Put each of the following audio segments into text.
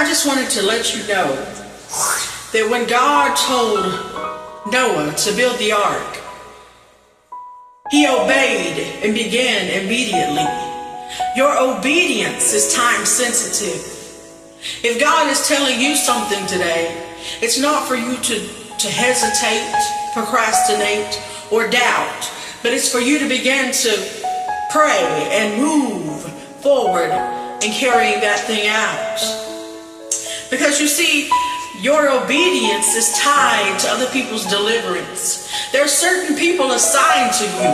just wanted to let you know that when God told Noah to build the ark, he obeyed and began immediately. Your obedience is time sensitive. If God is telling you something today, it's not for you to hesitate, procrastinate, or doubt, but it's for you to begin to pray and move forward in carrying that thing out. Because you see, your obedience is tied to other people's deliverance. There are certain people assigned to you,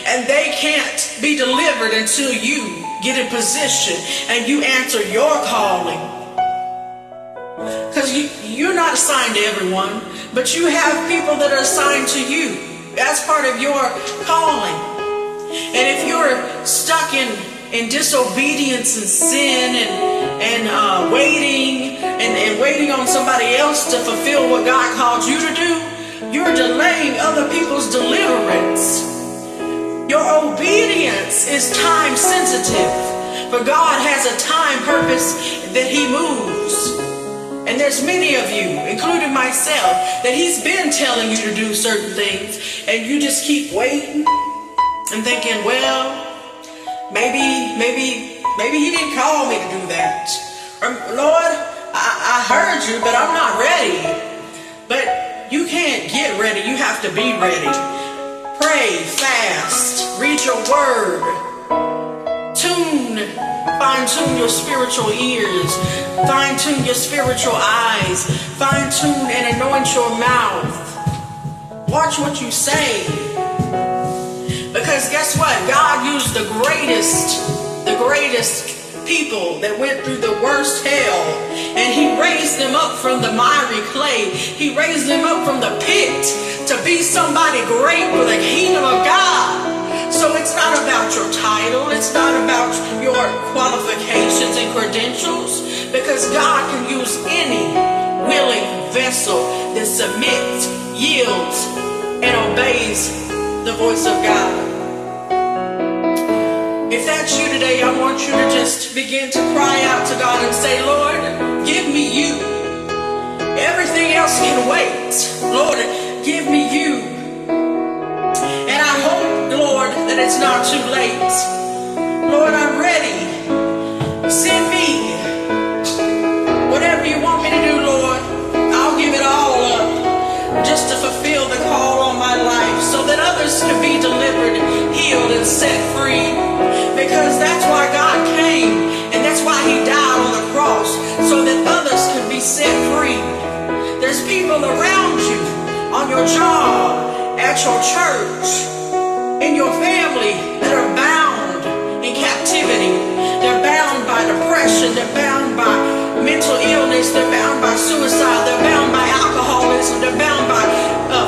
and they can't be delivered until you get in position and you answer your calling. Because you're not assigned to everyone, but you have people that are assigned to you. That's part of your calling. And if you're stuck in disobedience and sin and waiting on somebody else to fulfill what God called you to do, you're delaying other people's deliverance. Your obedience is time sensitive, for God has a time purpose that he moves. And there's many of you, including myself, that he's been telling you to do certain things, and you just keep waiting and thinking, well, maybe he didn't call me to do that. Or, Lord, I heard you, but I'm not ready. But you can't get ready. You have to be ready. Pray, fast, read your word. Fine-tune your spiritual ears. Fine-tune your spiritual eyes. Fine-tune and anoint your mouth. Watch what you say. Because guess what? God used the greatest people that went through the worst hell, and he raised them up from the miry clay. He raised them up from the pit to be somebody great for the kingdom of God. So it's not about your title, it's not about your qualifications and credentials, because God can use any willing vessel that submits, yields, and obeys the voice of God. If that's you today, I want you to just begin to cry out to God and say, Lord, give me you. Everything else can wait. Lord, give me you. And I hope, Lord, that it's not too late. Lord, I'm ready. Send me. Whatever you want me to do, Lord, I'll give it all up just to fulfill the call on my life so that others can be delivered, healed, and set free. Because that's why God came, and that's why he died on the cross, so that others can be set free. There's people around you, on your job, at your church, in your family, that are bound in captivity. They're bound by depression, they're bound by mental illness, they're bound by suicide, they're bound by alcoholism, they're bound by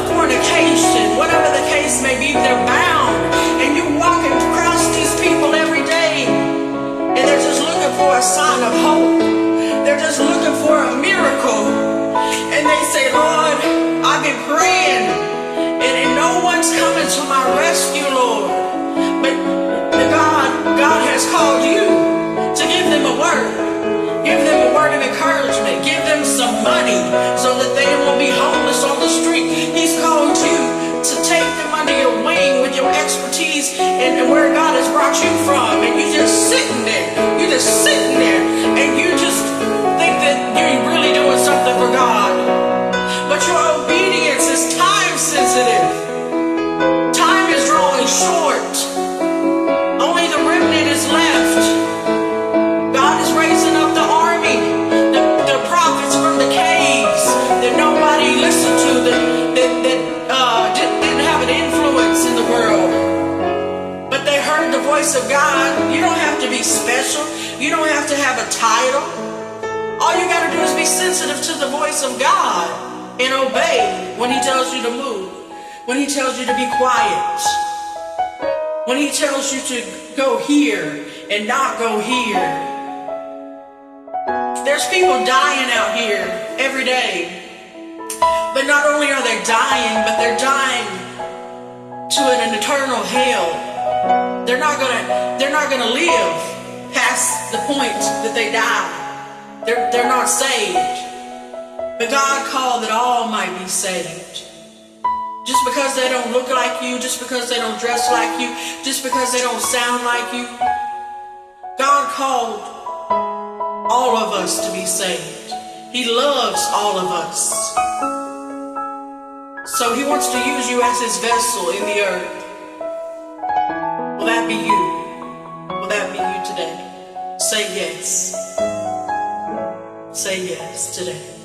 fornication, whatever the case may be, they're bound. And you walk across these people every day, and they're just looking for a sign of hope. They're just looking for a miracle. And they say, Lord, I've been praying, and no one's coming to my rescue, Lord. But God has called you to give them a word. Give them a word of encouragement. Give them some money so that they won't be homeless on the street. He's called you to take them under your wing with your expertise and where God has brought you from. And you're just sitting there. You're just sitting there. And you just think that you're really doing something for God. But your obedience is time sensitive. Time is drawing short. Only the remnant is left. God is raising up the army, the prophets from the caves that nobody listened to, that didn't have an influence in the world. But they heard the voice of God. You don't have to be special. You don't have to have a title. All you got to do is be sensitive to the voice of God and obey when he tells you to move, when he tells you to be quiet, when he tells you to go here and not go here. There's people dying out here every day. But not only are they dying, but they're dying to an eternal hell. They're not gonna live past the point that they die. They're not saved. But God called that all might be saved. Just because they don't look like you, just because they don't dress like you, just because they don't sound like you, God called all of us to be saved. He loves all of us. So He wants to use you as His vessel in the earth. Will that be you? Will that be you today? Say yes. Say yes today.